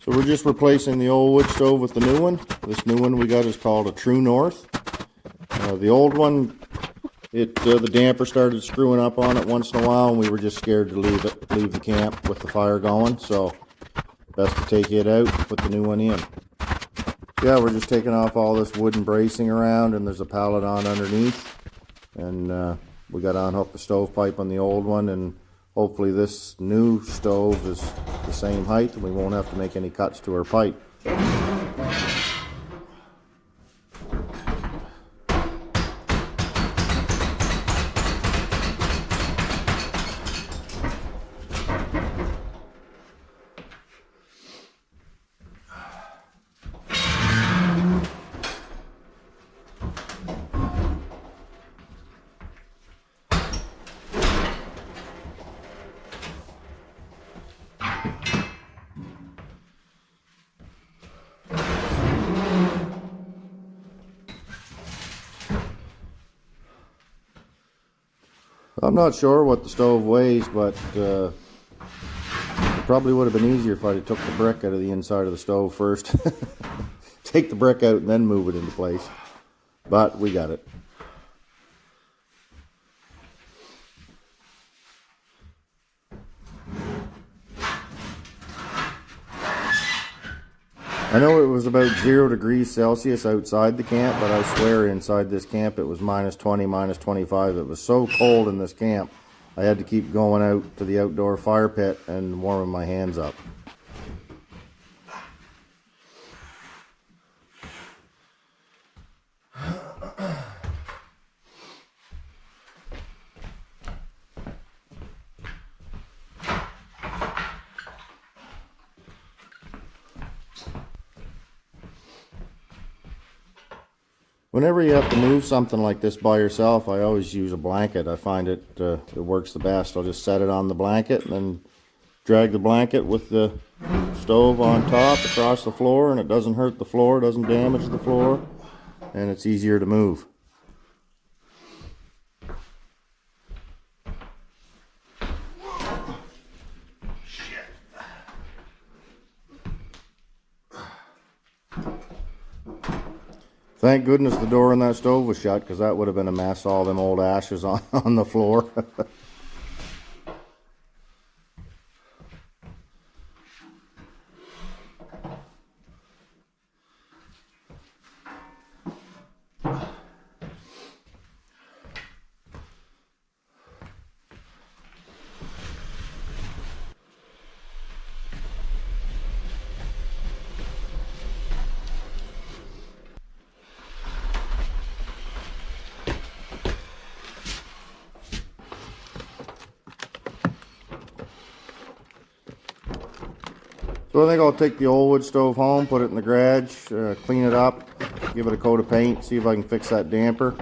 So we're just replacing the old wood stove with the new one. This new one we got is called a True North. The old one, the damper started screwing up on it once in a while, and we were just scared to leave the camp with the fire going. So best to take it out, put the new one in. Yeah, we're just taking off all this wooden bracing around, and there's a pallet on underneath. And we got to unhook the stovepipe on the old one, and hopefully this new stove is the same height and we won't have to make any cuts to our pipe. I'm not sure what the stove weighs, but it probably would have been easier if I'd have took the brick out of the inside of the stove first. Take the brick out and then move it into place. But we got it. I know it was about 0 degrees Celsius outside the camp, but I swear inside this camp it was -20, -25. It was so cold in this camp, I had to keep going out to the outdoor fire pit and warming my hands up. Whenever you have to move something like this by yourself, I always use a blanket. I find it works the best. I'll just set it on the blanket and then drag the blanket with the stove on top across the floor, and it doesn't hurt the floor, doesn't damage the floor, and it's easier to move. Thank goodness the door in that stove was shut, because that would have been a mess, all them old ashes on the floor. So I think I'll take the old wood stove home, put it in the garage, clean it up, give it a coat of paint, see if I can fix that damper.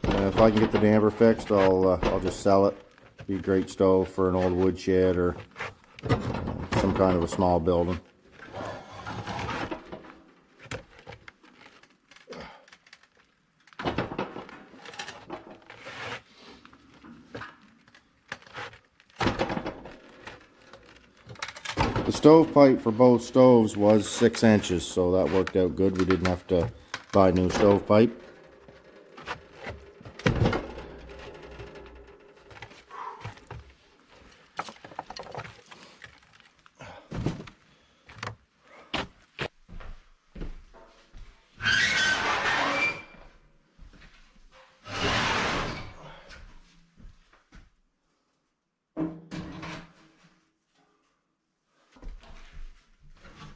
If I can get the damper fixed, I'll just sell it. Be a great stove for an old wood shed or some kind of a small building. The stovepipe for both stoves was 6 inches, so that worked out good. We didn't have to buy a new stovepipe.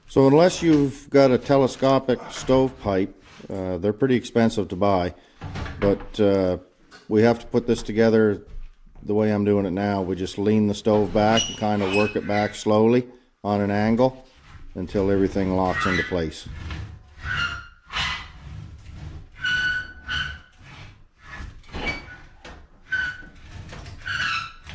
So unless you've got a telescopic stovepipe, they're pretty expensive to buy, but we have to put this together the way I'm doing it now. We just lean the stove back and kind of work it back slowly on an angle until everything locks into place.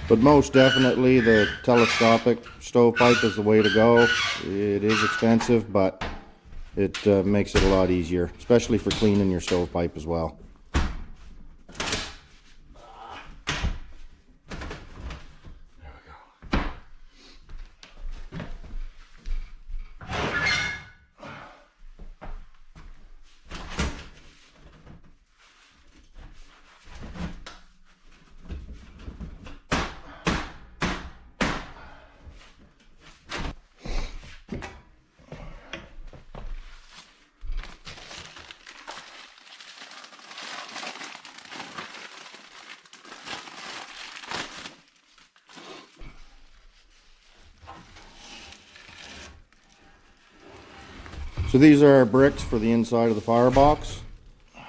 But most definitely the telescopic stovepipe is the way to go. It is expensive, but it makes it a lot easier, especially for cleaning your stovepipe as well. There we go. So these are our bricks for the inside of the firebox.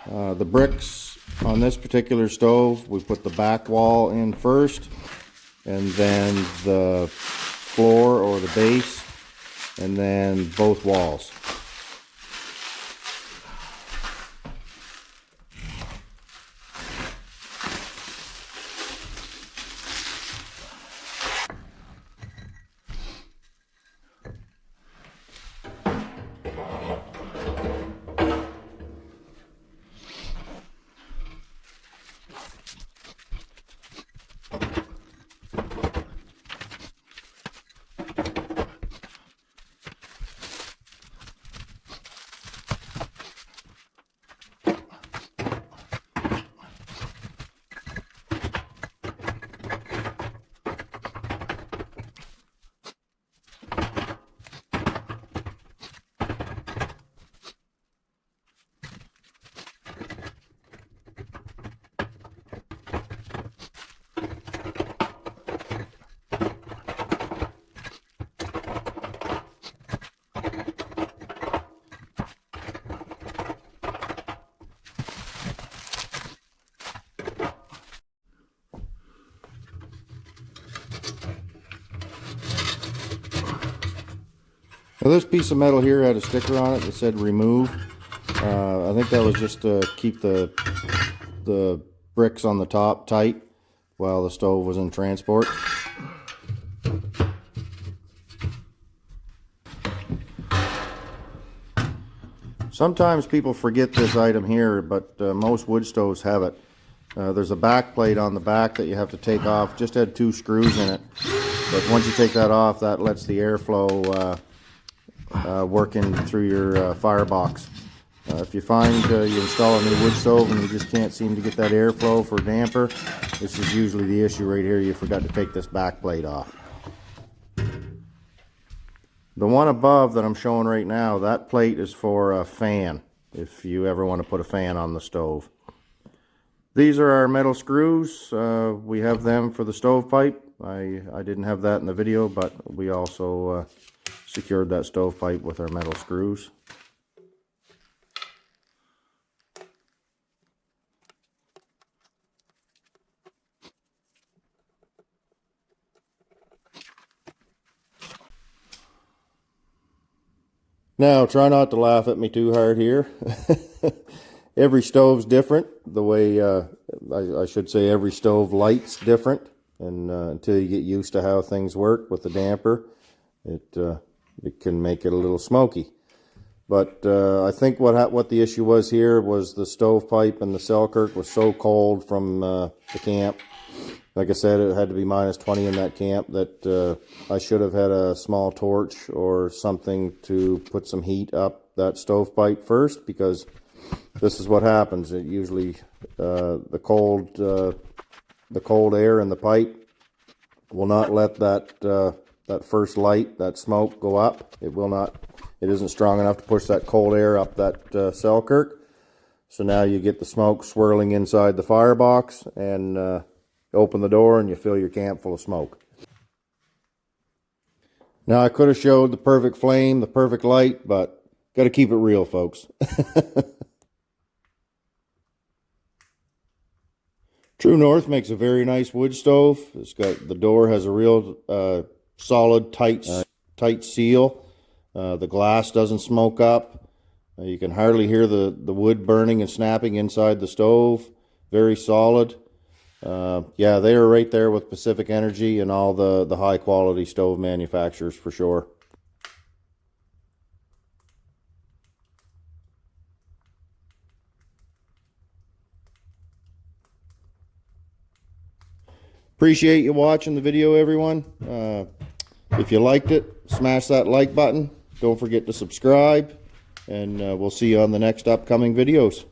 The bricks on this particular stove, we put the back wall in first, and then the floor or the base, and then both walls. Now this piece of metal here had a sticker on it that said remove. I think that was just to keep the bricks on the top tight while the stove was in transport. Sometimes people forget this item here, but most wood stoves have it. There's a back plate on the back that you have to take off. Just had 2 screws in it, but once you take that off, that lets the airflow working through your firebox. If you find you install a new wood stove and you just can't seem to get that airflow for damper, this is usually the issue right here. You forgot to take this back plate off. The one above that I'm showing right now, that plate is for a fan, if you ever want to put a fan on the stove. These are our metal screws. We have them for the stovepipe. I didn't have that in the video, but we also secured that stovepipe with our metal screws. Now, try not to laugh at me too hard here. Every stove's different. The way, I should say, every stove light's different. And until you get used to how things work with the damper, it can make it a little smoky. But I think what the issue was here was the stovepipe and the Selkirk was so cold from the camp. Like I said, it had to be minus 20 in that camp that I should have had a small torch or something to put some heat up that stovepipe first, because this is what happens. It usually the cold air in the pipe will not let that first light, that smoke, go up. It will not. It isn't strong enough to push that cold air up that Selkirk. So now you get the smoke swirling inside the firebox, and open the door and you fill your camp full of smoke. Now I could have showed the perfect flame, the perfect light, but got to keep it real, folks. True North makes a very nice wood stove. It's got, the door has a real solid, tight seal. The glass doesn't smoke up. You can hardly hear the wood burning and snapping inside the stove. Very solid. Yeah, they are right there with Pacific Energy and all the high quality stove manufacturers for sure. Appreciate you watching the video, everyone. If you liked it, smash that like button. Don't forget to subscribe, and we'll see you on the next upcoming videos.